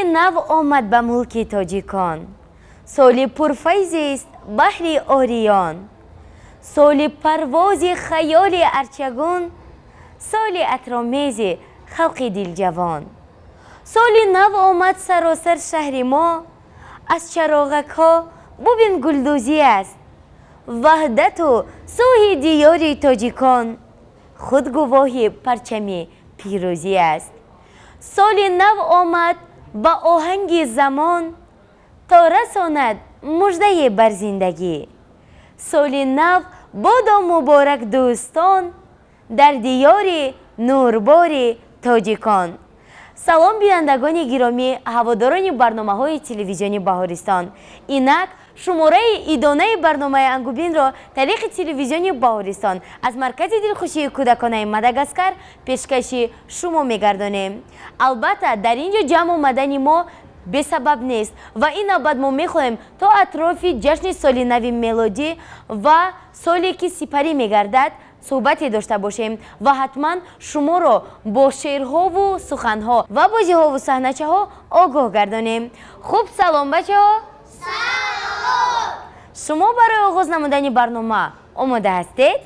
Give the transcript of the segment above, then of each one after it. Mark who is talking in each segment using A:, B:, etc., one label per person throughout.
A: نو آمد به ملک تاجیکان، سال پرفیضی است بحر آریان، سال پرواز خیال ارچگون، سال عطرآمیز خلق دل جوان. سال نو آمد سراسر شهر ما، از چراغک ها ببین گلدوزی است، وحدت و صلح دیار تاجیکان، خود گواه پرچم پیروزی است. سال نو آمد با آهنگ زمان، تا رساند مژده بر زندگی. سال نو بادا مبارک دوستان، در دیار نوربار تاجیکان. سلام بینندگان گرامی، هواداران برنامه های تلویزیونی بهارستان. اینک شماره ایدانه برنامه ангубин را طریق تلویزیونی بهارستان از مرکز دلخوشی کودکان مداگاسکار پیشکش شما میگردانیم. البته در اینجا جمع آمدن ما به سبب نیست و این نوبت ما میخواهیم تا اطراف جشن سال نو میلادی و سالی که سپری میگردد صحبتی داشته باشیم و حتما شما را با شعرها و سخنها و بازیها و صحنه‌چه ها آگاه گردانیم. خوب سلام بچه ها. سلام. شما برای آغاز نمودن برنامه آماده هستید؟ بله.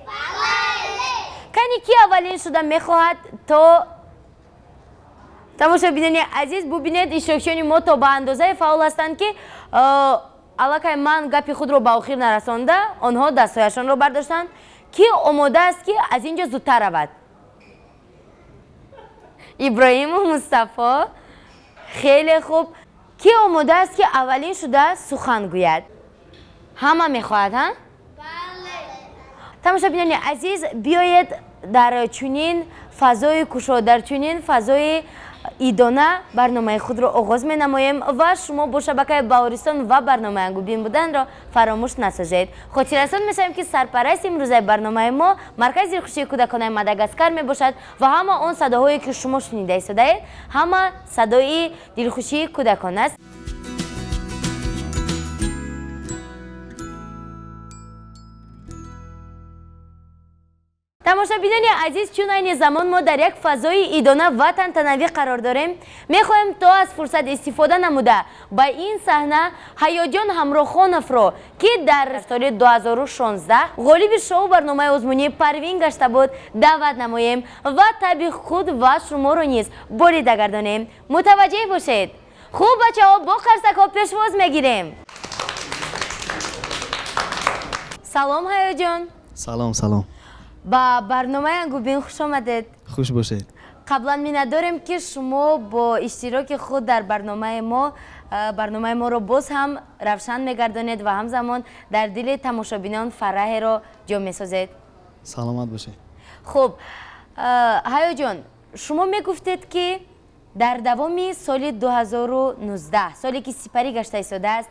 A: کنی کی اولین شده میخواهد تا تماشابینان عزیز ببینید اشتراکچیان ما تا به اندازه فعال هستند که علاقه من گپی خود رو به آخر نرسانده آنها دستهایشان رو برداشتند. کی آماده است که از اینجا زودتر رود؟ ابراهیم و مصطفی. خیلی خوب. کی آماده است که اولین شده سخن گوید؟ همه میخواهد ها؟ بله. تماشابینان عزیز بیایید در چنین فضای کشا، در چنین فضای ایدانه برنامه خود را آغاز می نماییم و شما با شبکه بهارستان و برنامه ангубин بودن را فراموش نسازید. خاطررسان می‌شویم که سرپرست امروز برنامه ما مرکز دلخوشی کودکان مداگاسکار می باشد و همه آن صداهایی که شما شنیده اید همه صدای دلخوشی کودکان است. تماشابینان عزیز، چون این زمان ما در یک فضای ایدانه و تنطنوی قرار داریم، میخواهیم تا از فرصت استفاده نموده با این صحنه هیجان همراهانف را که در سال 2016 غالب شو برنامه آزمونی پروین گشته بود دعوت نماییم و طبع خود و شما را نیز بریده گردانیم. متوجه باشید. خوب بچه ها، با قرصک ها پیشواز میگیریم. سلام هیجان.
B: سلام.
A: با برنامه ангубин خوش آمدید.
B: خوش باشید.
A: قبلا می‌نداریم که شما با اشتراک خود در برنامه ما را باز هم روشن می‌گردانید و همزمان در دل تماشابینان فرح را جا می‌سازید.
B: سلامت باشید.
A: خب هیا جان، شما میگفتید که در دوام سال 2019 سالی که سپری گشته ایستاده است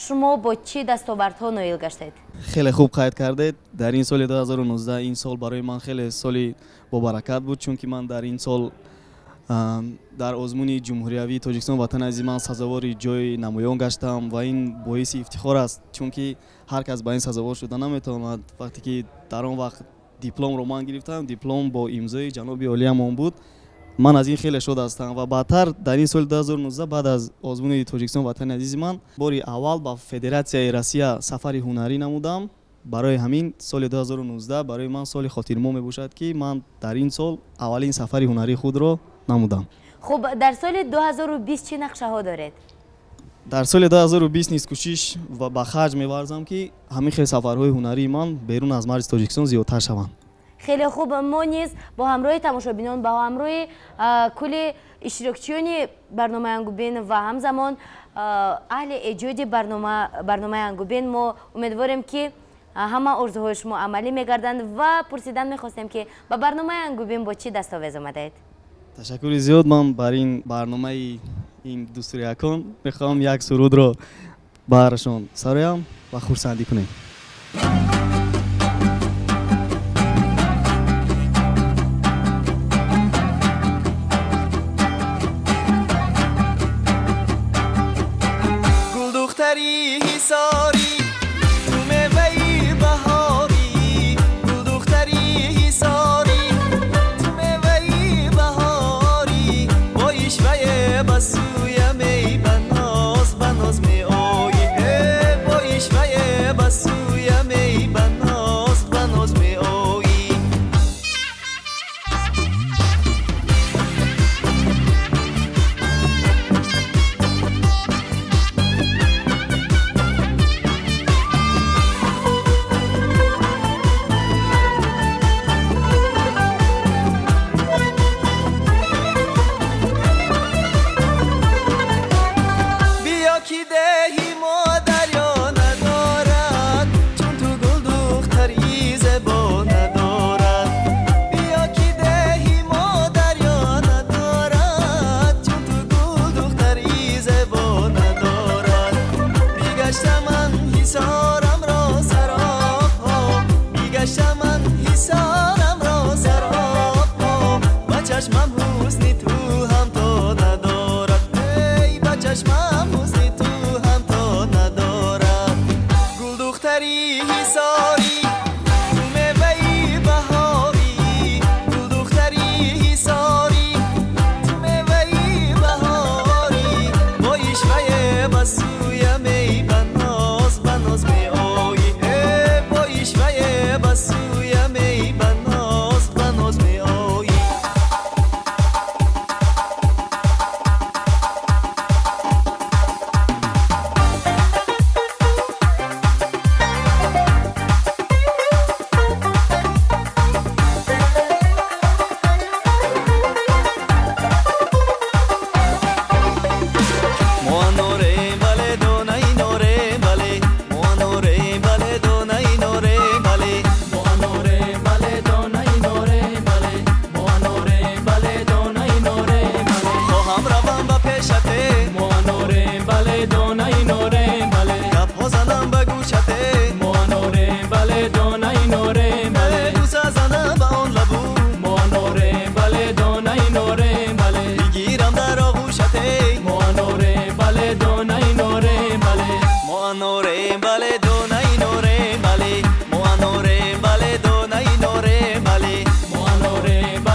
A: شما با چه دستاوردها نایل گشتید؟
B: خیلی خوب قید کردید. در این سال 2019 این سال برای من خیلی سالی با برکت بود، چون که من در این سال در آزمون جمهوری تاجیکستان وطن عزیز من سزاوار جای نمایان گشتم و این باعث افتخار است، چون که هر کس با این سزاوار شده نمیتواند. وقتی که در آن وقت دیپلم رو من گرفتم، دیپلم با امضای جناب عالی هم بود، من از این خیلی شاد هستم و بعدتر در این سال 2019 بعد از آزمون تاجیکستان وطن عزیز من باری اول با فدراسیون روسیه سفر هنری نمودم. برای همین سال 2019 برای من سال خاطرمو میباشد که من در این سال اولین سفر هنری خود را نمودم.
A: خب در سال 2020 چه نقشه ها دارید؟
B: در سال 2020 نیز کوشش و با خرج می‌ورزم که همین خیلی سفرهای هنری من بیرون از مرز تاجیکستان زیادتر شوند.
A: خیلی خوب. ما نیز با همراه تماشابینان با همراه کل اشتراکچیان برنامه ангубин و همزمان اهل ایجاد برنامه ангубин ما امیدواریم که همه آرزوهای شما عملی میگردند و پرسیدن میخواستیم که با برنامه ангубин با چی دستاویز آمدید؟
B: تشکر زیاد. من برای این برنامه این دوستریکان میخوام یک سرود رو برشون سرایم و خورسندی کنیم.
C: بسوی می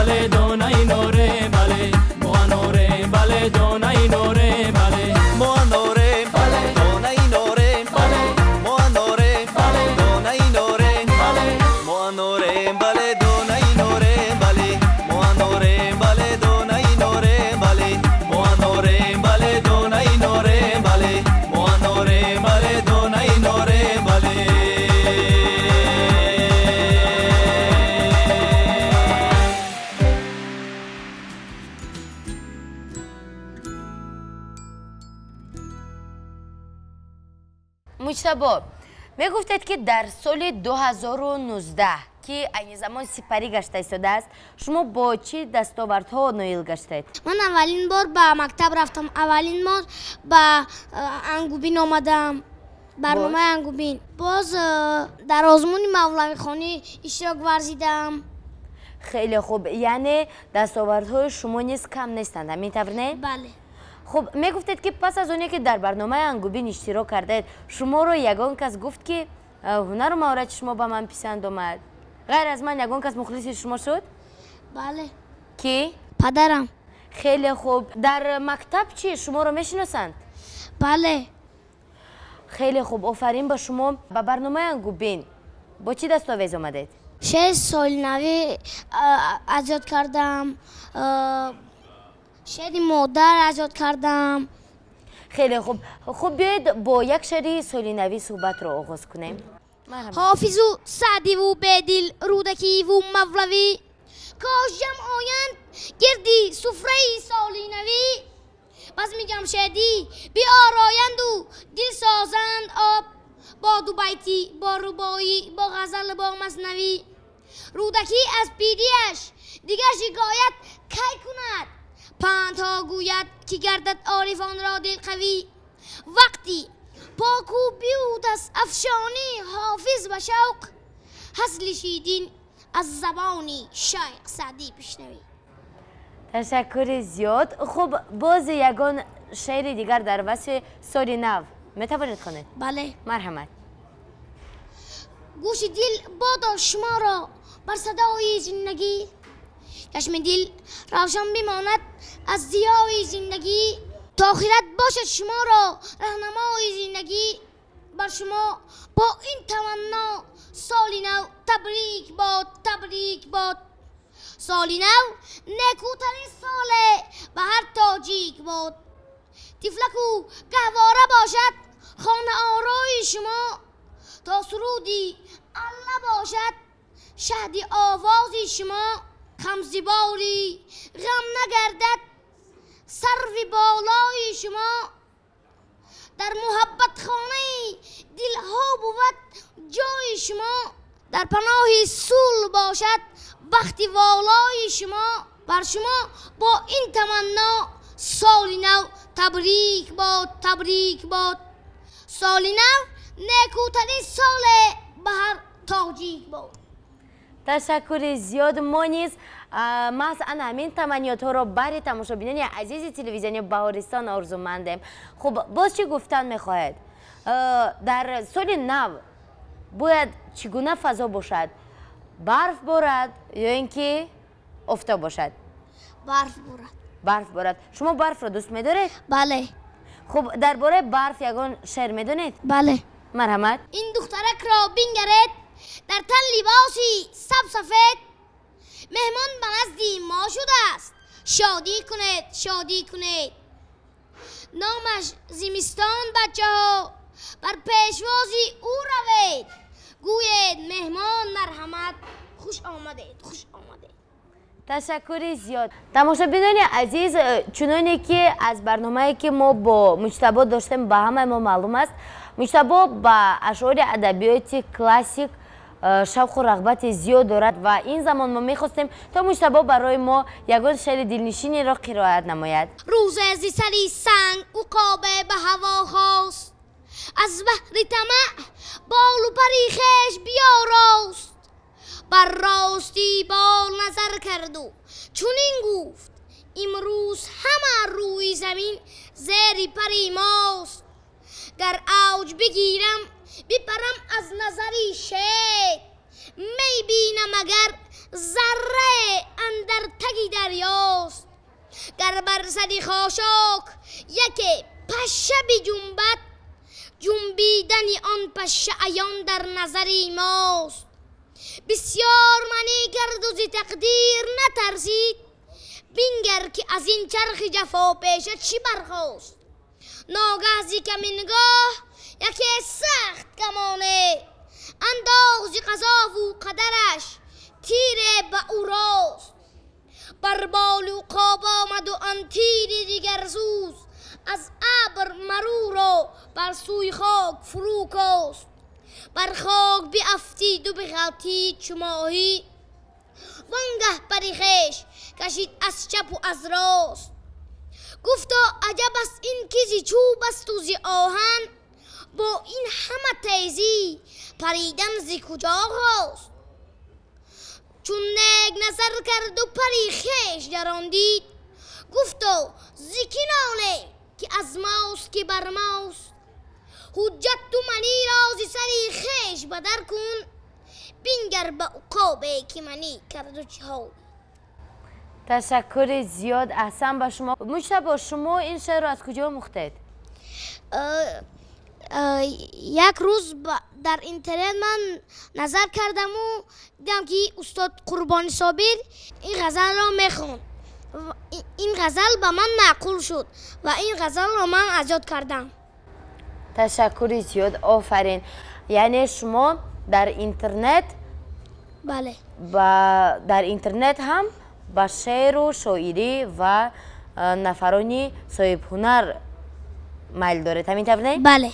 C: bale donai nore bale moa nore bale donai nore bale moa nore bale donai nore bale moa nore bale donai nore bale moa nore bale donai nore bale moa nore bale donai nore bale moa nore bale donai nore bale moa nore bale donai nore bale
A: مجتبی میگفتید که در سال 2019 که این زمان سپری گشته ایستاده است شما با چی دستاوردها نایل گشتید؟
D: من اولین بار به مکتب رفتم. اولین بار به ангубин آمدم. برنامه ангубин. باز در آزمون مولوی خانی اشتراک ورزیدم.
A: خیلی خوب، یعنی دستاوردهای شما نیز کم نیستند، همینطور نه؟
D: بله.
A: خب میگفتید که پس از اونی که در برنامه ангубин اشتراک کردید شما رو یگان کس گفت که هنر و مهارت شما به من پسند آمد. غیر از من یگان کس مخلص شما شد؟
D: بله.
A: کی؟
D: پدرم.
A: خیلی خوب. در مکتب چی شما رو میشناسند؟
D: بله.
A: خیلی خوب، آفرین با شما. به برنامه ангубин با چی دستاویز آمدید؟
D: 6 سالنوی از یاد کردم. شعر مادر از یاد کردم.
A: خیلی خوب. خب بیاید با یک شعر سالنوی صحبت رو آغاز کنیم.
D: حافظ و سعدی و بدیل رودکی و مولوی کاش جمع آیند گردی سفره سالنوی بزم جمشیدی بیارایند و دل سازند آب با دو بیتی با ربایی با غزل با مثنوی رودکی از پیریش دیگر شکایت کی کند پندها گوید که گردد عارفان را دل قوی وقتی پاکو بیود از افشانی حافظ و شوق حسل شیدین از زبانی شیخ سعدی بشنوی.
A: تشکر زیاد. خب باز یگان شعر دیگر در وصف سال نو میتوانید خوانید؟
D: بله.
A: مرحمت.
D: گوش دل بادا شما را بر صدای زندگی چشم دل روشن بماند از ضیای زندگی تا آخرت باشد شما را راهنمای زندگی بر شما با این تمنا سال نو تبریک باد تبریک باد سال نو نیکوترین سال به هر تاجیک باد تفلکو گهواره باشد خانه آرای شما تا سرودی الله باشد شهدی آوازی شما خمزباری غم نگردد سروی بالای شما در محبت خانه دلها بود جای شما در پناه صلح باشد وقتی والای شما بر شما با این تمنا سال نو تبریک باد تبریک باد سال نو نیکوترین سال به هر تاجیک باد.
A: تشکر زیاد. ما نیز محض همین تمنیات ها را برای تماشابینان عزیز تلویزیونی بهارستان آرزومندیم. خب باز چی گفتن میخواهد؟ در سال نو باید چگونه فضا باشد؟ برف بارد یا اینکه آفتاب باشد؟
D: برف بارد.
A: برف بارد. شما برف را دوست می‌دارید؟
D: بله.
A: خب درباره برف یگان شعر می‌دونید؟
D: بله.
A: مرحمت.
D: این دخترک را بنگرید در تن لباسی سبز مهمان به نزدی ما شده است شادی کنید شادی کنید نامش زمستان بچه ها بر پیشوازی او روید گوید مهمان مرحمت خوش آمدید خوش آمدید.
A: تشکر زیاد. تماشابینان عزیز، چنانه که از برنامه‌ای که ما با مجتبی داشتیم به همه ما معلوم است مجتبی با اشعار ادبیات کلاسیک شوق و رغبت زیاد دارد و این زمان ما میخواستیم تا مجتبی برای ما یگان شعر دلنشینی را قرائت نماید.
D: روز زی سری سنگ عقابه به هوا خواست از بحر طمع بال و پری خویش بیاراست بر راستی بال نظر کرد و چنین گفت امروز همه روی زمین زیر پری ماست گر اوج بگیرم بپرم از نظری شید می بینم اگر ذره اندر تگی دریاست. گر بر سری خاشاک یک پشه بجنبد، جنبیدن آن پشه عیان در نظری ماست. بسیار منی کرد و ز تقدیر نترسید، بینگر که از این چرخ جفا پیشه چی برخاست. ناگه ز کمینگاه یکی سخت کمانه، انداخت ز قضا و قدرش تیر به او راست. بر بالوقاب آمد و آن تیر جگرسوز، از ابر مرو را بر سوی خاک فرو کاست. بر خاک بیافتید و بخطید چو ماهی، وانگه پری خویش کشید از چپ و از راست. گفتا عجب است این که ز چوب است و ز آهن، با این همه تیزی پریدن ز کجا خواست. چون نیک نظر کرد و پری خویش جراندید، گفتا ز کی ناله که از ماست که بر ماست. حجت تو منی را ز سری خویش بدر کن، بینگر به عقابه که منی کرد و چها.
A: تشکر زیاد، احسن به شما. مجتبی شما این شعر رو از کجا مختید؟
D: یک روز در اینترنت من نظر کردم و دیدم که استاد قربانی صابر این غزل را میخوند. این غزل به من معقول شد و این غزل را من ایجاد کردم.
A: تشکر زیاد، آفرین. یعنی شما در اینترنت،
D: بله،
A: در اینترنت هم با شعر و شاعری و نفرانی صاحب هنر میل دارید، همین طور نه؟
D: بله.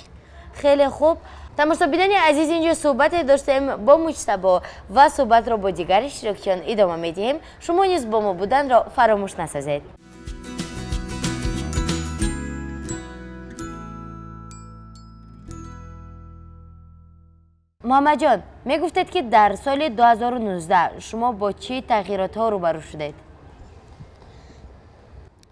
A: خیلی خوب. تماشاچیان عزیز، اینجا صحبت داشتیم با مجتبی و صحبت را با دیگر اشتراکیان ادامه میدیم. شما نیز با ما بودن را فراموش نسازید. محمد جان، میگفتید که در سال 2019 شما با چه تغییرات ها روبرو شدید؟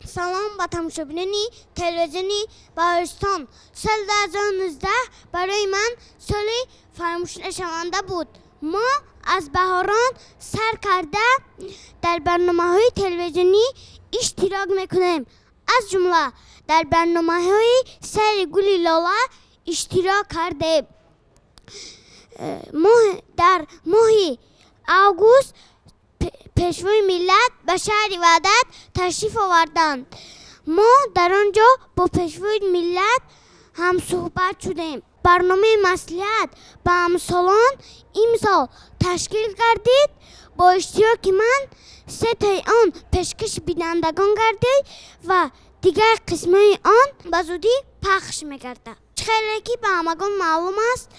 D: سلام به تماشاچیان تلویزیونی بهارستان. سال 2019 برای من سالی فراموش نشونده بود. ما از بهاران سر کرده در برنامه‌های تلویزیونی اشتراک میکنیم. از جمله در برنامه‌های سر گل لاله اشتراک کردیم. در ماه آگوست پیشوای ملت به شهر وحدت تشریف آوردند. ما در آنجا با پیشوای ملت هم صحبت شدیم. برنامه مصلحت به همسالان امسال تشکیل گردید. با اشتراک من 3 تای آن پیشکش بینندگان گردید و دیگر قسمه آن به زودی پخش می‌گردد. خیلی که به همگان معلوم است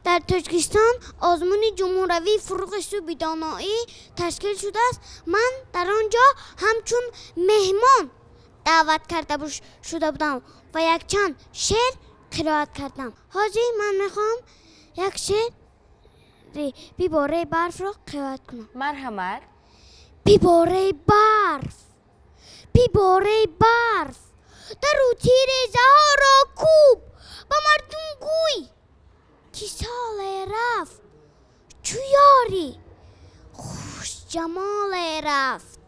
D: در تاجیکستان آزمون جمهوری فروغ سو دانایی تشکیل شده است. من در آنجا همچون مهمان دعوت کرده شده بودم و یک چند شعر قرائت کردم. حاجی من میخوام یک شعر بیباره برف را قرائت کنم.
A: مرحمت.
D: بیباره برف، بیباره برف، در او تیر زها را کوب با مردم گوی که سال رفت چو یاری خوش جمال رفت.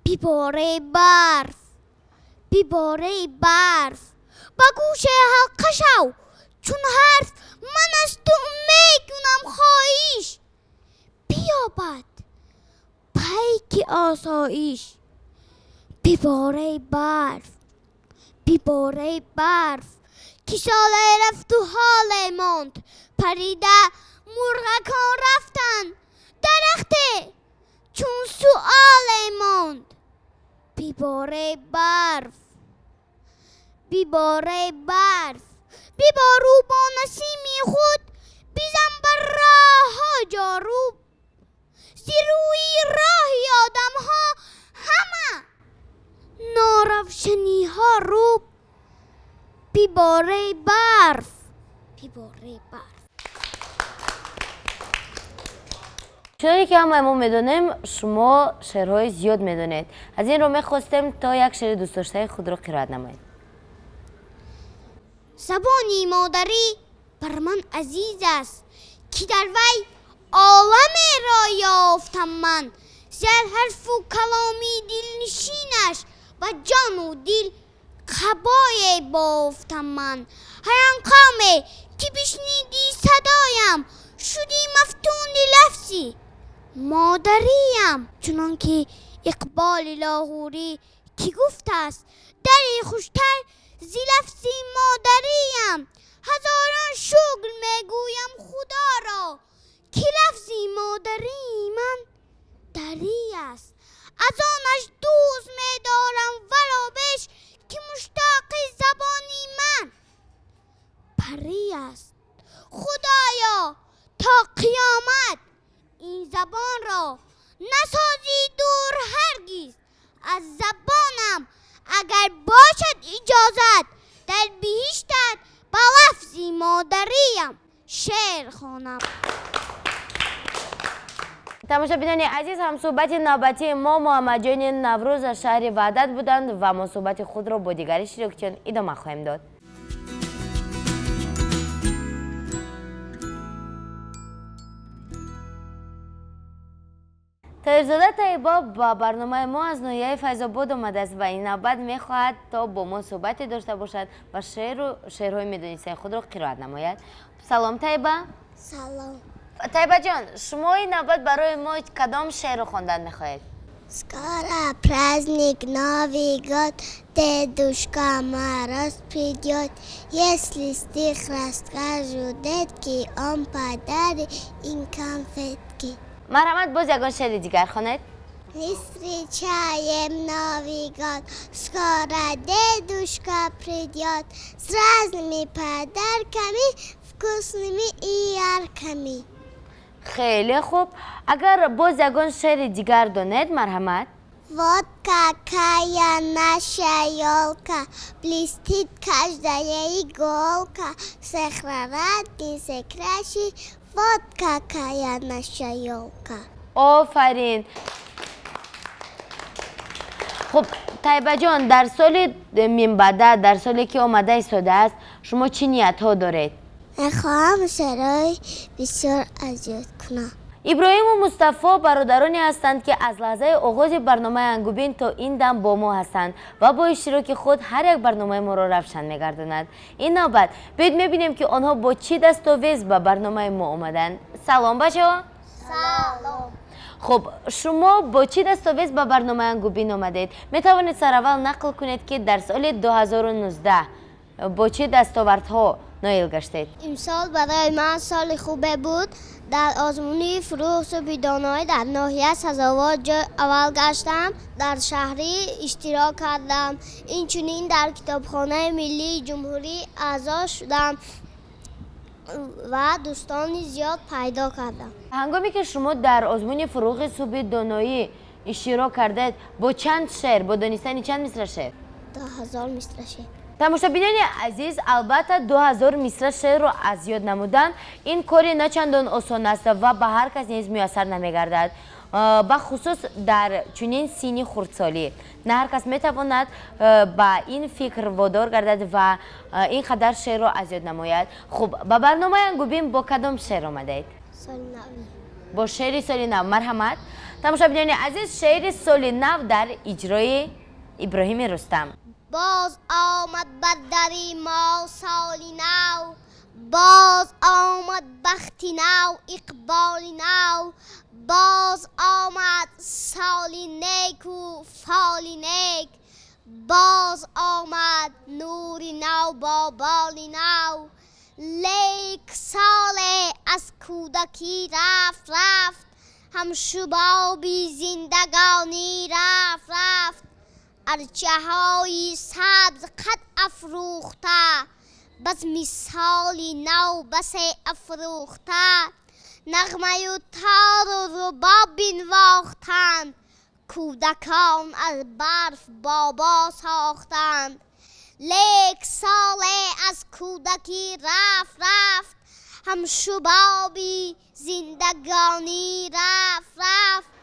D: بیباره برف، بیباره برف، با گوش حلقه شو چون حرف من از تو میکنم خواهیش بیابد پیک آسایش. بیباره برف، بیباره برف، که سال رفت و حال ماند پریده مرغکان رفتن درخته چون سؤال ماند. بیباره برف، بیباره برف، بیبارو با نسیمی خود بیزن بر راه ها جارو، زی روی راهی آدم ها همه ناروشنی ها رو. بیباره برف، بیباره برف.
A: چونی که همه ما میدونیم شما شعرهای زیاد میدونید. از این رو میخواستیم تا یک شعر دوست داشته خود رو قرائت نمایید.
D: زبانی مادری بر من عزیز است که در وی عالم را یافتم من، زیر حرف و کلامی دلنشینش و جان و دل قبای بافتم من. هر قومه که بشنیدی صدایم، شدی مفتون لفظی مادریم. چنان که اقبال لاهوری که گفت است، دری خوشتر زی لفظی مادریم. هزاران شکر میگویم خدا را که لفظی مادری من دری است. از آنش دوست میدارم ولو بیش که مشتاق زبانی من پری است. خدایا تا قیامت این زبان را نسازی دور هرگز از زبانم. اگر باشد اجازت در بهشتت با لفظی مادریم شعر خوانم.
A: تماشاچیان عزیز، هم صحبت نوبتی ما محمد جان نوروز از شهر وحدت بودند و ما صحبت خود را با دیگر اشتراکیان ادامه خواهیم داد. طاهرزاده طیبا با برنامه ما از ناحیه فیض‌آباد آمده است و این نوبت میخواهد تا با ما صحبت داشته باشد و شعرهای میدونسته خود را قرائت نماید. سلام طیبا.
D: سلام.
A: طیبا جان، شما این نوبت برای ما کدام شعر رو خواندن میخواهید؟
D: Skoro праздник Новый год, дедушка Мороз придет. Если стих расскажу детки, он подарит им конфетки.
A: مرحمت، باز یگان شعر دیگر خوانید.
D: Не встречаем Новый год, скоро дедушка придет с разными подарками, вкусными и яркими.
A: خیلی خوب. اگر باز یگان شعر دیگر دانید مرحمت.
D: Вот какая наша ёлка, блестит каждая иголка, всех радостей кращий. Вот какая наша ёлка.
A: آفرین. خب طیبا جان، در سال میانبعد، در سالی که آمده ایستاده است، شما چی نیت ها دارید؟
D: میخواهم شعرهای بسیار اذیت کنم.
A: ابراهیم و مصطفی برادرانی هستند که از لحظه آغاز برنامه انگوبین تا این دم با ما هستند و با اشتراک خود هر یک برنامه ما را روشن می‌گردانند. این نوبت باید می‌بینیم که آنها با چی دستاویز به برنامه ما آمدند. سلام بچه‌ها.
D: سلام.
A: خب شما با چی دستاویز به برنامه انگوبین آمدید؟ می‌توانید سراول نقل کنید که در سال 2019 با چه دستاوردها نایل گشتید؟
D: امسال برای من سال خوبه بود. در آزمون فروغ بیدانایی در ناحیه سزاوار جای اول گشتم. در شهری اشتراک کردم. اینچنین در کتابخانه ملی جمهوری اعضا شدم و دوستانی زیاد پیدا کردم.
A: هنگامی که شما در آزمون فروغ صوبی دانایی اشتراک کردید، با چند شعر، با دانستن چند مصرع شعر؟
D: 2000 مصرع شعر.
A: تماشاچیان عزیز، البته 2000 مصرع شعر را از یاد نمودن این کاری نه چندان آسان است و به هر کس نیز میسر نمیگردد، به خصوص در چنین سنی خردسالی. نه هر کس میتواند به این فکر وادار گردد و این قدر شعر را از یاد نماید. خب به برنامه انگوبین با کدام شعر آمدید؟
D: سال نوی.
A: با شعر سال نو. مرحمت. تماشاچیان عزیز، شعر سال نو در اجرای ابراهیم رستم.
D: باز آمد بر دری ما سالی نو، باز آمد بختی نو، اقبالی نو، باز آمد سالی نیک و فالی نیک، باز آمد نوری نو با بالی نو. لیک سال از کودکی رفت رفت، هم شبابی زندگانی رفت رفت. ارچه های سبز قد افروخته، بس مثالی نو بس افروخته. نغمه و تار و رباب بنواختند، کودکان از برف بابا ساختند. لیک سال از کودکی رفت رفت، هم شبابی زندگانی رفت رفت.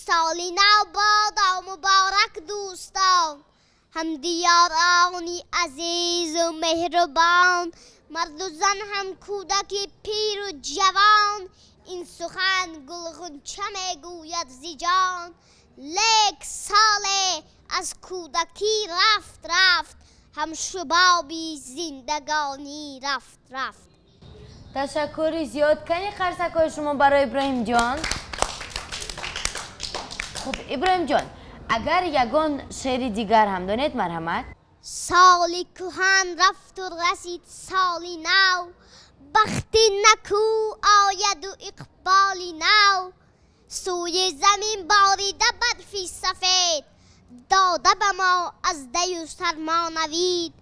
D: سالی نو بادا مبارک دوستان، هم دیارانی عزیز و مهربان. مرد و زن هم کودک پیر و جوان، این سخن گلغنچه میگوید زی جان لیک سال از کودکی رفت هم شبابی زندگانی رفت.
A: تشکر زیاد. کنی قرصکای شما برای ابراهیم جان. خب ابراهیم جان اگر یگان شعر دیگر هم دانید مرحمت.
D: سالی کهن رفت و رسید سالی نو، بختی نکو آید و اقبالی نو، سوی زمین باریده برفی سفید، داده به ما از دی و سرما نوید.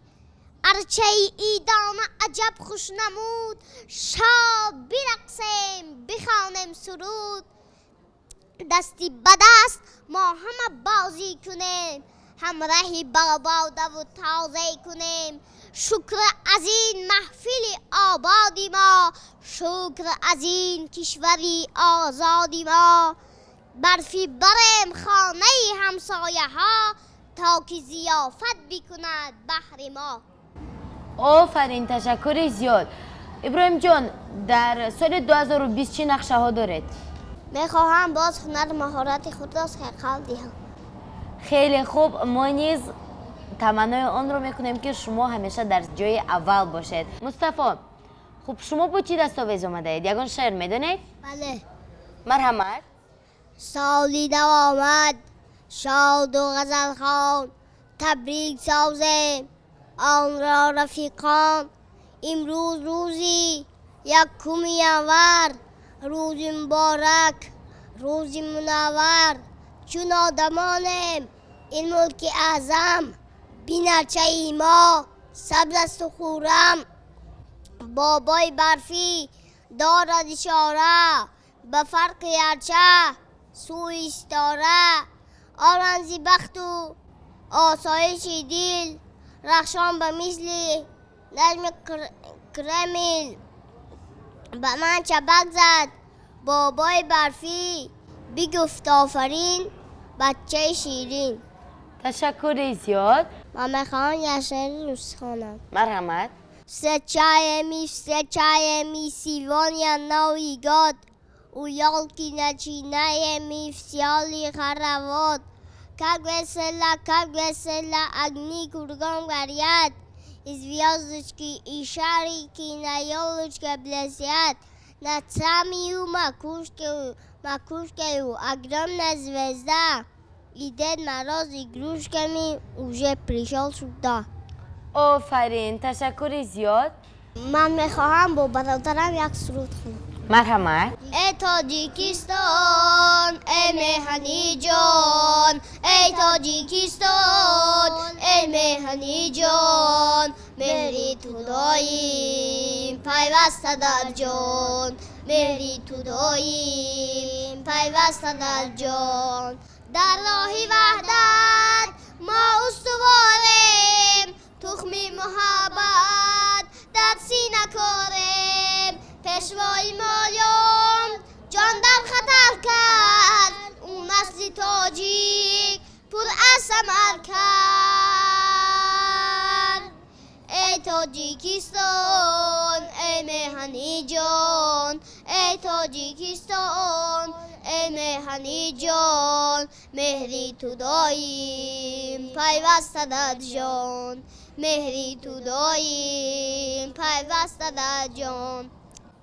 D: ارچه ایدان عجب خوش نمود، شاد برقصیم بخوانیم سرود. دستی به دست ما همه بازی کنیم، همراهی باباده و تازه کنیم. شکر از این محفل آبادی ما، شکر از این کشوری آزادی ما. برفی بریم خانه همسایه ها، تا که ضیافت بکند بحر ما.
A: آفرین، تشکر زیاد. ابراهیم جان در سال 2020 چی نقشه ها دارید؟
D: میخواهم باز هنر مهارت خود را سرقال دهم.
A: خیلی خوب، ما نیز تمنای آن رو میکنیم که شما همیشه در جای اول باشید. مصطفی، خب شما با چی دستاویز آمده اید؟ یگان شعر میدونید؟
D: بله.
A: مرحمت.
D: سالی نو آمد شاد و غزل خوان، تبریک سازیم آن را رفیقان. امروز روزی یکم ینور، روز مبارک روز منور. چون آدمانیم این ملک اعظم، بینرچه ما سبز است و خورم. بابای برفی دارد اشاره، به فرق ارچه سوی ستاره. آرنزی بخت و آسایش دل، رخشان به مثل نجم کرمیل. به من چبک زد بابای برفی، بگفت آفرین بچه شیرین.
A: تشکر زیاد.
D: من میخوام یه شعر روز خوانم.
A: مرحمت.
D: سچای می سیوان یا نویگاد، او یال کی نچینه می فسیالی خرواد. کگ وسلا اگنی کرگان گرید، از ویازش کی اشاری کی نیالش که بلسید. نتسامی او مکوش که او اگرام نزوزده، ایدد مراز ایگروش کمی اوژه پریشال شده.
A: آفرین، تشکر زیاد.
D: من میخواهم با برادرم یک سرود خونم.
A: مرحمت.
D: ای تاجیکستان ای مهنی جان، ای تاجیکستان ای مهنی جان. مهری تو داییم پیوسته در جان، مهری تو داییم پیوسته در جان. در راه وحدت ما استواریم، تخمی محبت در سینه کاریم. پیشوای مایان جان در خطر کرد، اون نسل تاجیک پر اسمر کرد. ای تاجیکستان ای مهنی جان، ای تاجیکستان ای مهنی جان. مهری تو داییم پیوسته در جان، مهری تو داییم پیوسته در جان.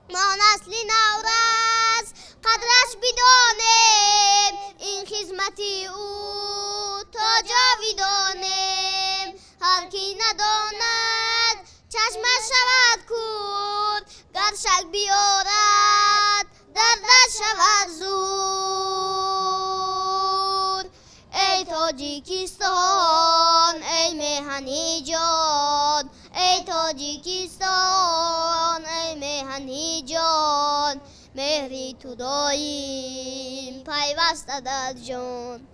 D: ما نسل نورس قدرش بدانیم، این خدمتی او تا جاویدانیم. هر کی نداند چشمش شود کور، گر شک بیارد دردش شود زور. ای تاجیکستان ای مهنی جان، ای تاجیکستان ای مهنی جان. مهری تو داییم پیوسته در جان،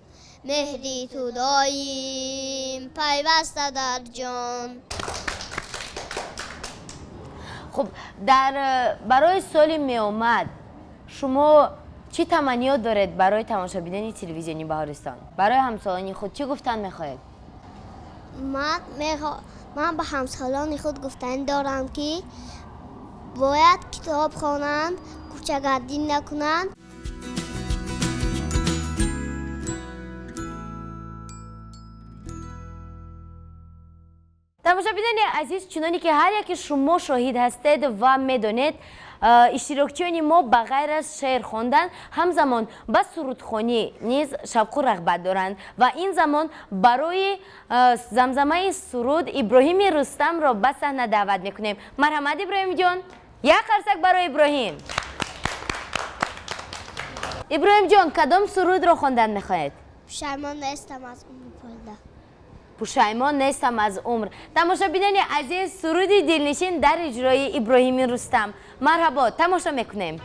D: مهری تو داییم پیوسته در جان.
A: خب برای سال می اومد شما چی تمنیات دارید برای تماشا دیدن تلویزیونی بهارستان؟ برای همسالانی خود چی گفتن میخواهید؟
D: من به همسالان خود گفتن دارم که باید کتاب خوانند، کوچه‌گردی نکنند.
A: تماشاچیان عزیز، چنانی که هر یک شما شاهد هستید و میدونید، اشتراکچیان ما بغیر از شعر خواندن همزمان به سرودخوانی نیز شوق و رغبت دارند و این زمان برای زمزمه سرود ابراهیم رستم را به صحنه دعوت میکنیم. مرحمت ابراهیم جان، یک قرصک برای ابراهیم. ابراهیم جان، کدام سرود را خواندن میخواهید؟
D: پشیمان نیستم از عمر پایده.
A: پشیمان نیستم از عمر. تماشاچیان عزیز، سرودی دلنشین در اجرای ابراهیم رستم. مرحبا، تماشا میکنیم.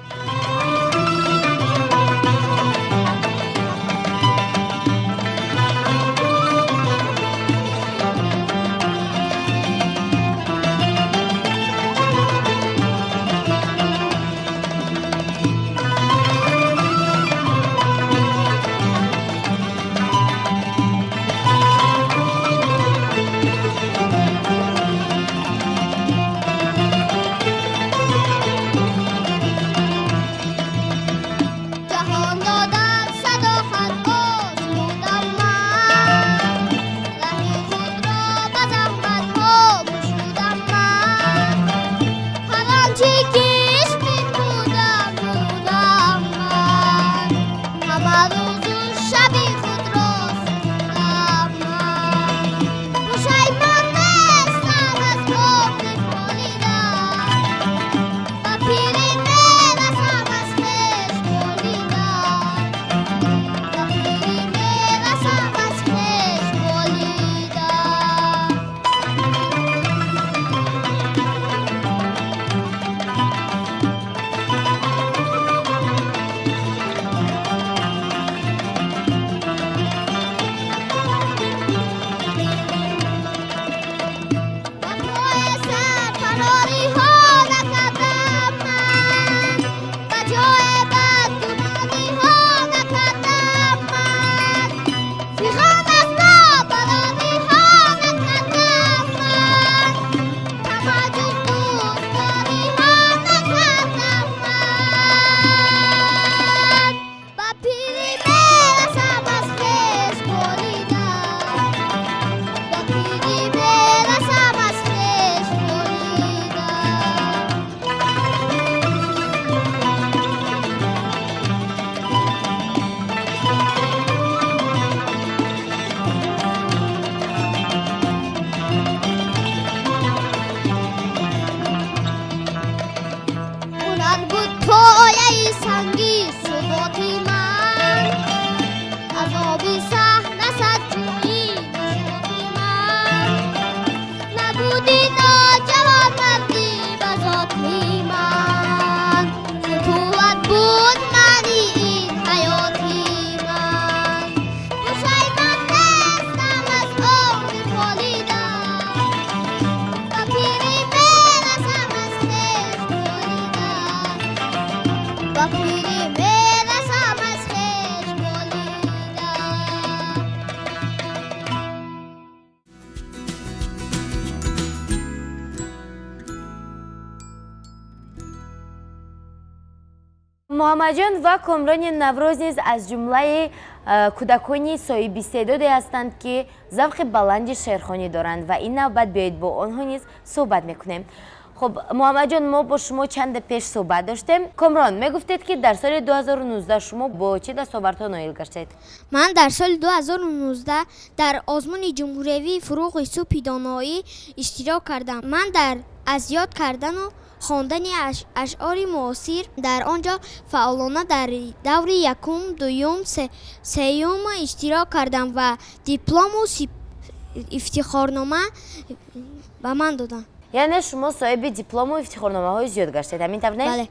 A: محمد جان و کامران نوروز نیز از جمله کودکانی صاحب استعدادی هستند که ذوق بلند شعرخوانی دارند و این نوبت بیایید با آنها نیز صحبت میکنیم. خب محمد جان، ما با شما چند پیش صحبت داشتیم. کامران، میگفتید که در سال 2019 شما با چه دستاوردها نایل گشتید؟
D: من در سال 2019 در آزمون جمهوری فروغ سوپی دانایی اشتراک کردم. من در از یاد کردن و خواندن اشعار معاصر در آنجا فعالانه در دور یکم، دوم، سوم اشتراک کردم و دیپلم و افتخارنامه به من دادن.
A: یعنی شما صاحب دیپلم و افتخارنامه های زیاد گشتید، همین طور نه؟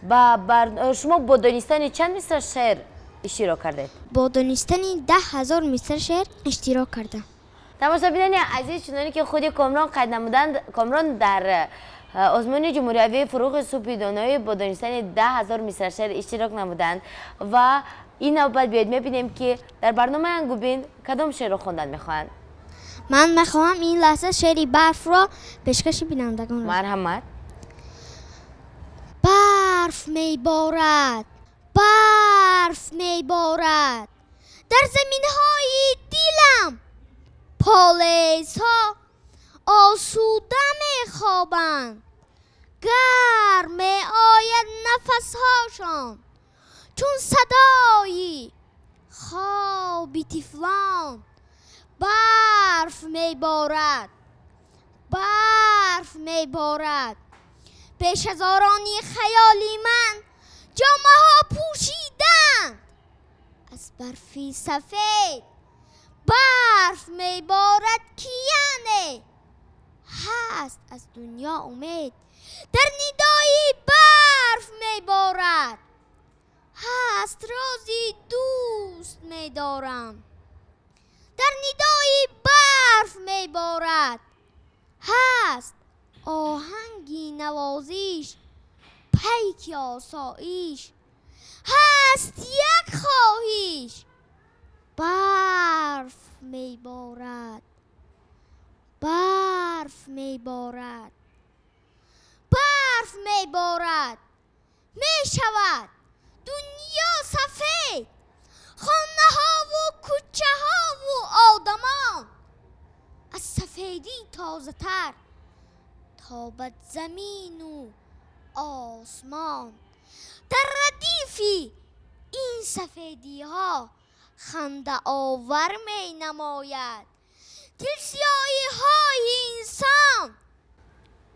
D: بله.
A: شما با دانستن چند مصرع شعر اشتراک کردید؟
D: با دانستن 10,000 مصرع شعر اشتراک کردم.
A: تماشاچیان عزیز، چنانی که خود کامران قید نمودند، کامران در آزمون جمهوری فروغ سوپی دانایی با دانستن 10,000 مصرع شعر اشتراک نمودند و این نوبت بیاید میبینیم که در برنامه ангубин کدام شعر را خواندن میخواهند.
D: من میخواهم این لحظه شعری برف را پیشکش بینندگان را.
A: مرحمت.
D: برف میبارد، برف میبارد. در زمین های دیلم پالیز ها آسوده میخوابند. گرم می آید نفس هاشان چون صدای خوابی طفلان. برف میبارد، برف میبارد. پیش از آرانی خیالی من جامه ها پوشیدند از برفی سفید. برف میبارد که یعنی هست از دنیا امید. در ندای برف میبارد هست رازی دوست میدارم. در ندای برف میبارد هست آهنگی نوازیش، پیک آسایش، هست یک خواهیش. برف میبارد، برف میبارد، برف میبارد. میشود دنیا سفید، خانه ها و کوچه ها و آدمان از سفیدی تازه تر تابد زمین و آسمان. در ردیفی این سفیدی ها خنده آور می نماید. دلسیاهی های انسان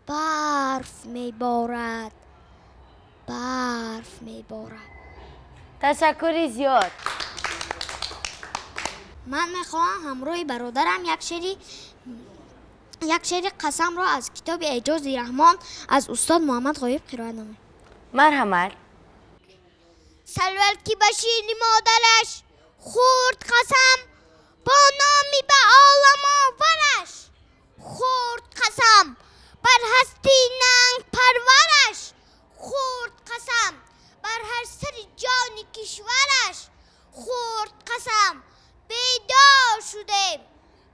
D: برف می بارد، برف می بارد.
A: تشکری زیاد.
D: من میخواهم همراه برادرم یک شعر قسم را از کتاب اعجاز رحمان از استاد محمد غایب قرائت نمایم.
A: مرحمت.
D: سلول کی بشیری مادرش خورد قسم با نامی به عالم آورش. خورد قسم بر هستی ننگ پرورش. خورد قسم بر هر سر جان کشورش. خورد قسم بیدار شدیم،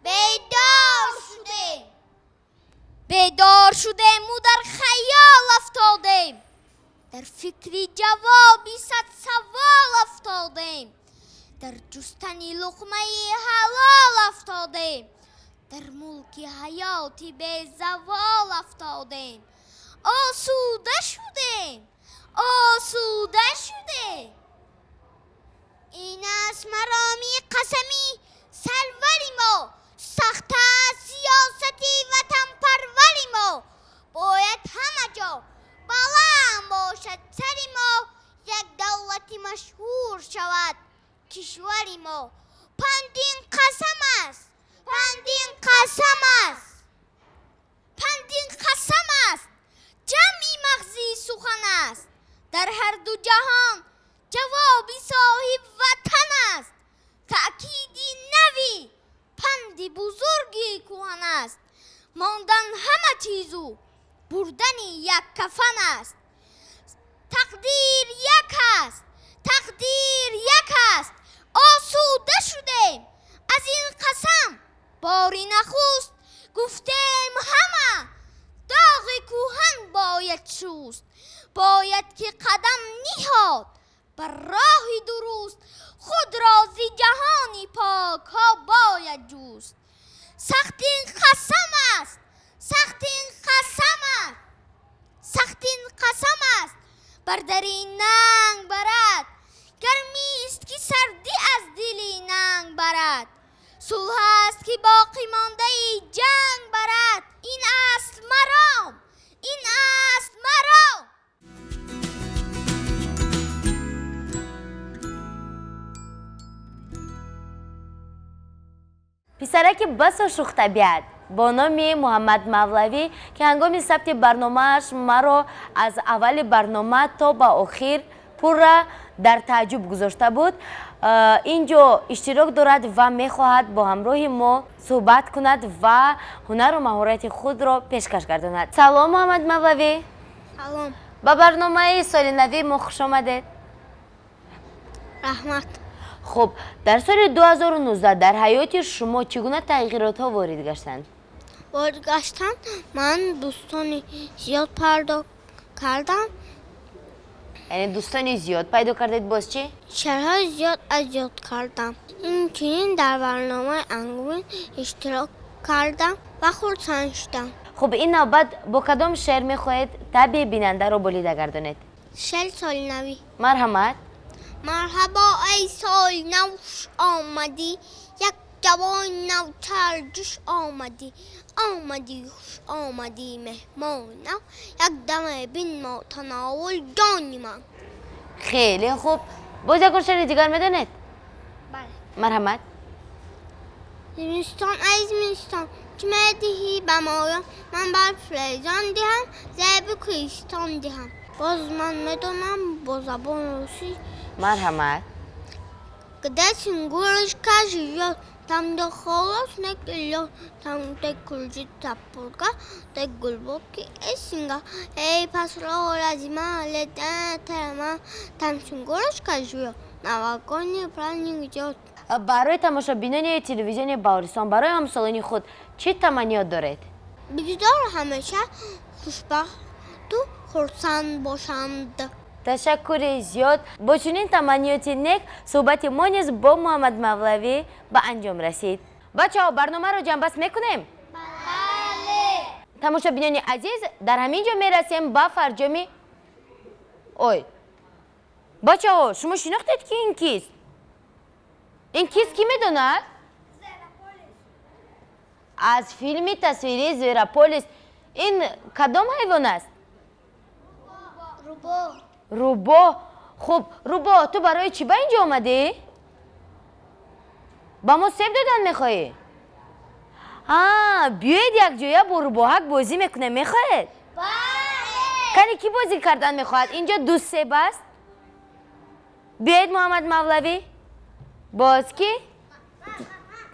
D: بیدار شدیم، بیدار شدیم و در خیال افتادیم. در فکری جوابی صد سوال افتادیم. در جستنی لقمه حلال افتادیم. در ملک حیاتی به زوال افتادیم. آسوده شدیم، آسوده شدیم. این است مرامی قسمی سروری ما، سخت سیاستی وطن پروری ما. باید همه جا بلند باشد سری ما، یک دولتی مشهور شود کشوری ما. پندین قسم است، پندین قسم است، پندین قسم است. جمعی مغزی سخن است. در هر دو جهان جوابی صاحب وطن است. تأکیدی نوی پندی بزرگی کهن است. ماندن همه چیزو بردنی یک کفن است. تقدیر یک است، تقدیر یک است. آسوده شدیم از این قسم باری نخست. گفتیم همه داغ کوهن باید شست. باید که قدم نهاد بر راهی درست. خود را زی جهانی پاک ها باید جوست. سخت این قسم است، سخت این قسم است، سخت این قسم است. بر دری ننگ برد گرمی است که سردی از دلی ننگ برد. صلح است که باقی مانده ای جنگ برد. این است مرام، این است مرام.
A: پسرک بس و شوخ طبیعت با نام محمد مولوی که هنگام ثبت برنامهش مرا از اول برنامه تا به آخر پر در تعجب گذاشته بود. اینجا اشتراک دارد و میخواهد با همراه ما صحبت کند و هنر و مهارت خود را پیشکش گرداند. سلام محمد مولوی.
D: سلام.
A: با برنامه سال نوی ما خوش آمدید.
D: رحمت.
A: خب در سال 2019 در حیات شما چگونه تغییرات ها وارد گشتند؟
D: وارد گشتن من دوستانی زیاد پیدا کردم
A: یعنی دوستانی زیاد پیدا کردید باز چی؟
D: شهرهای زیاد از یاد کردم. اینچنین در برنامه ангубин اشتراک کردم و خرسند شدم.
A: خب این نوبت با کدام شعر میخواهید طبع بیننده رو بریده گردانید؟
D: شعر سال نوی.
A: مرحمت.
D: مرحبا ای سال نوش آمدی، یک جوان نوتر جوش آمدی. آمدی خوش آمدی مهمانم، یک دم بین ما تناول جانی من.
A: خیلی خوب. باز یک شعر دیگر میدونید؟
D: بله.
A: مرحمت.
D: زمستان ای زمستان چه میدهی به مایم، من بر فریزان دهم زیب کریستان دهم. باز من میدونم با زبان روسی
A: مرحمت.
D: Къде сингуриш кажи я, там да хора снег и лед, там те кожица пурга, те глубоки е синга. Ей пасрола зима, летен терема, там сингуриш кажи я, на вагоне праздник идет.
A: برای تماشابینان تلویزیون باوریستان برای همسالانی خود چه تمنیات دارید؟
D: بگذار همیشه خوشبخت و خرسند باشند.
A: تشکر زیاد. با چنین تمنیات نیک صحبت ما نیز با محمد مولوی به انجام رسید. بچه‌ها برنامه رو جنببست میکنیم؟
D: بله.
A: تماشابینان عزیز در همین جا میرسیم با فرجام اوی. بچه‌ها شما شناختید که این کیست؟ این کیست کی میدوند؟ از فیلم تصویری زیراپولیس. این کدام حیوان است؟ روباه. خب روباه تو برای چی به اینجا آمدی؟ با ما سیب دادن میخوایی؟ بیایید یک جایه با روباهک بازی میکنه میخواهید؟
D: بله.
A: کنی کی بازی کردن میخواهد؟ اینجا دو سیب است. بیایید محمد مولوی. باز کی؟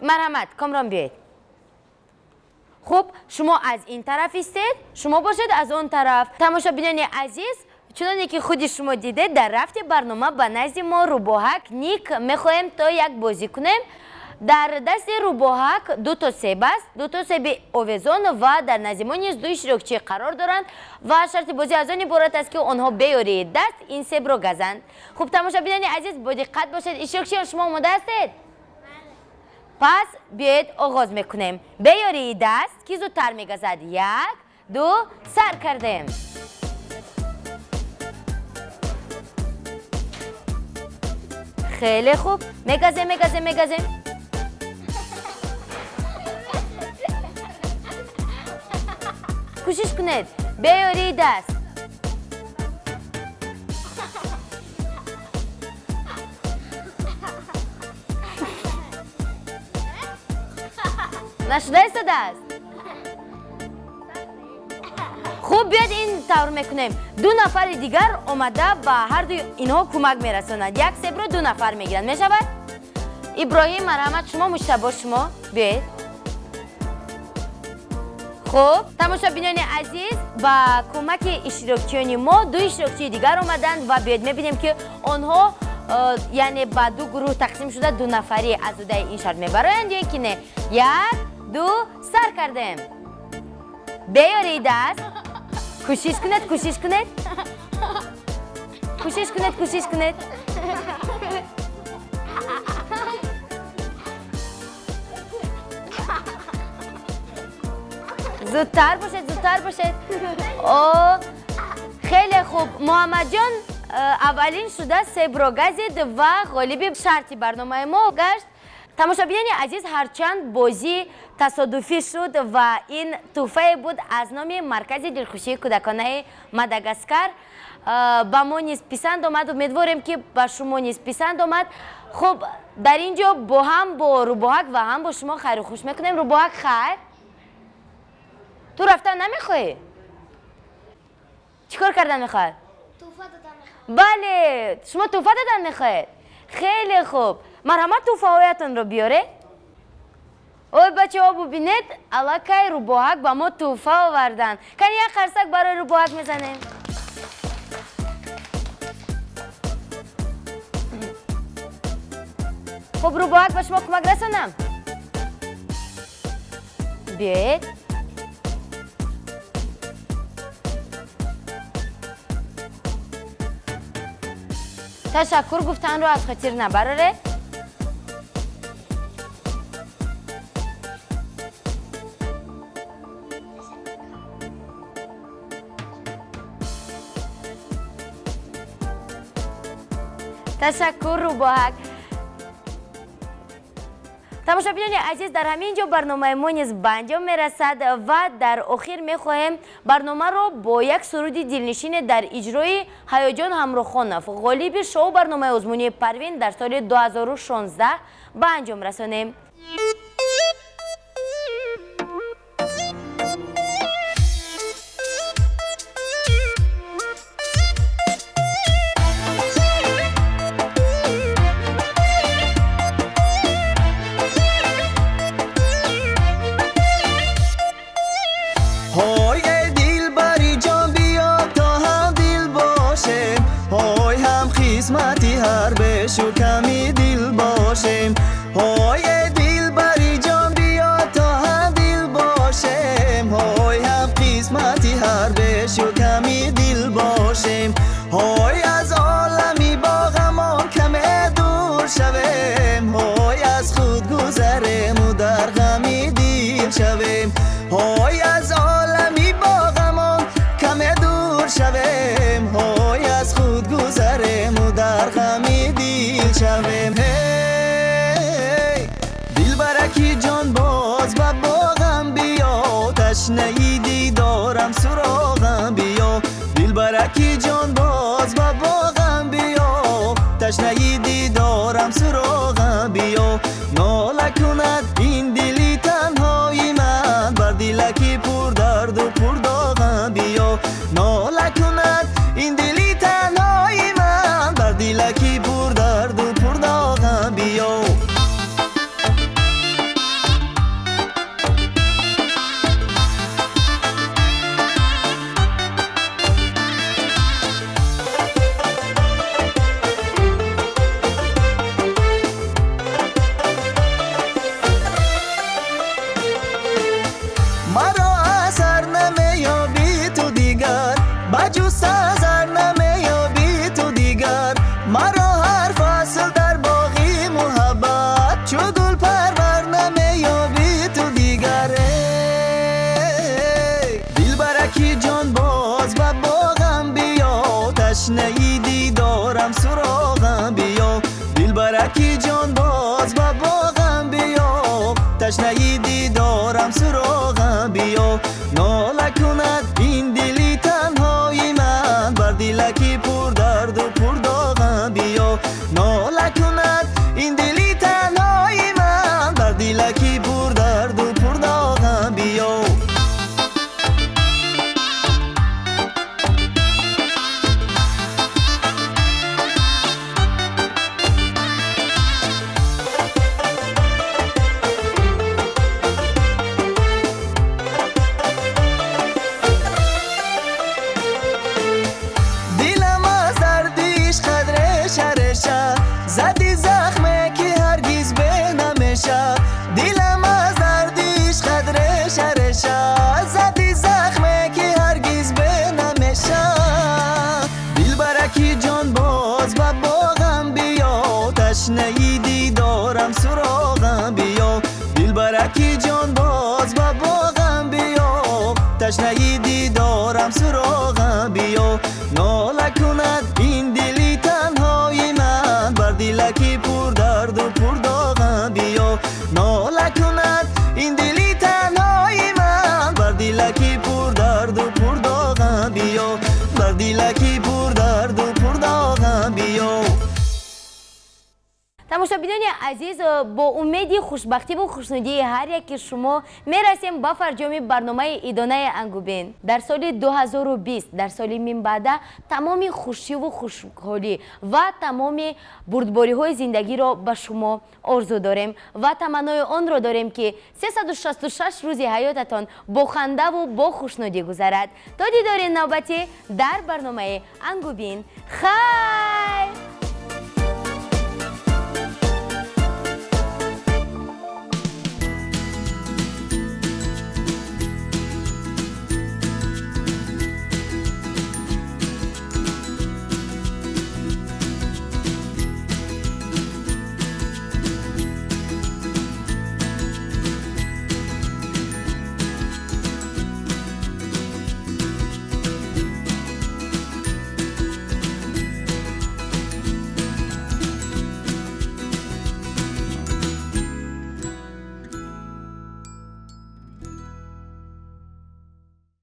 A: مرحمت کامران بیایید. خب شما از این طرف استید، شما باشید از اون طرف. تماشابینان عزیز چنانه که خود شما دیده در رفت برنامه به نزد ما روباهک نیک میخواهیم تا یک بازی کنیم. در دست روباهک دو تا سیب است، دو تا سیب اوزون و در نزد ما نیز دو اشتراکچی قرار دارند و شرط بازی از آن عبارت است که آنها بیارید دست این سیب رو گزند. خوب تماشابینان عزیز با دقت باشید. اشتراکچی شما آماده هستید؟ پس بیایید آغاز میکنیم. بیارید دست کی زودتر میگزد. یک دو سر کردیم. خیلی خوب. میگزیم. کوشش کنید. بیارید دست. نشده است دست. خوب بیاد این طور میکنیم. دو نفر دیگر اومده با هر دو اینها کمک میرسوند. یک سیب رو دو نفر میگیرند. میشود؟ ابراهیم مرحمت شما مشتبه شما بیاید. خب تماشابینان عزیز با کمک اشتراکچیان ما دو اشتراکچی دیگر اومدن و بیاید میبینیم که آنها یعنی با دو گروه تقسیم شده دو نفری از اودای این شرط میبرند یا که نه. یک دو سر کردیم. بیارید دست. کوشش کنید. زودتر باشید. خیلی خوب. محمد جان اولین شده سیب رو گزید و غالب شرطی برنامه ما گشت. تماشابینان عزیز هرچند بازی تصادفی شد و این تحفه بود از نام مرکزی دلخوشی کودکانه ماداگاسکار. با ما نیز پسند آمد. امیدواریم که با شما نیز پسند آمد. خب در اینجا با روباهک و هم با شما خیر و خوش میکنیم. روباهک خیر؟ تو رفتن نمیخوای؟ چیکار کردن میخواد؟
D: توفه دادن میخواد.
A: بله شما توفه دادن میخواید. خیلی خوب. مرحمت توفه هایتون رو بیاره. اوی بچه ها ببینید علاقه روباهک با ما توفه آوردن. کنی یک خرسک برای روباهک میزنیم. خب روباهک با شما کمک رسانم. بیایید. تشکر گفتن رو از خاطر نبراره. تشکر روباهک. تماشاچیان عزیز، در همین جا برنامه ما نیز به انجام میرسد و در آخر میخواهیم برنامه را با یک سرود دلنشین در اجرای هیجان همراخانف غالب شو برنامه آزمونی پروین در سال 2016 به انجام رسانیم.
C: شو کمی دل باشیم های دل بری جان بیا تا هم دل باشیم های هم قسمتی هر بشو کمی دل باشیم های از عالمی با غمان کمی دور شویم های از خود گذریم و در غمی دل شویم های از عالمی با غمان کمی دور شویم های از خود گذریم و در غمی شویم. هی دل برکی جان باز با باغم بیا تشنه دیدارم سراغم بیا دل برکی جان باز با باغم بیا تشنه دیدارم سراغم بیا ناله کند این دلی تنهای من بر دلکی پر درد و پر داغم بیا ناله کند این دلی تنهای من بر دلکی پر درد و پر داغم بیا مرا اثر نمیابی تو دیگر بجوز نظر نمیابی تو دیگر مرا هر فصل در باغی محبت چو گل پرور نمیابی تو دیگر دل برکی جان باز با باغم بیا تشنه دیدارم سراغم بیا دل برکی جان باز با باغم بیا تشنه دیدارم سراغم بیا ناله کند این دلی تنهای من بر دلکی پر درد و پر داغم بیا ناله کند این دلی تنهای من بر دلکی پر درد و پر داغم بیا زدی زخمه که هرگز به نمیشه دلم از دردیش قدر شرشه زدی زخمه که هرگز به نمیشه دل برکی جان باز با باغم بیا تشنه دیدارم سراغم بیا دل برکی جان باز با باغم بیا تشنه دیدارم سراغم بیا ناله کند این دلی تنهای من بر دلکی پر درد و پر داغم بیا ناله کند این دلی تنهای من بر دلکی پر درد و پر داغم بیا بر دلکی پر درد و پر داغم بیا
A: تماشاچیان عزیز، با امید خوشبختی و خوشنودی هر یک شما میرسیم به فرجام برنامه ادانه انگوبین. در سال 2020 در سال من بعد تمام خوشی و خوشحالی و تمام بردباری های زندگی را به شما آرزو داریم و تمنای آن را داریم که 366 روز حیاتتان با خنده و با خوشنودی گذرد. تا دیدار نوبتی در برنامه انگوبین. خیر.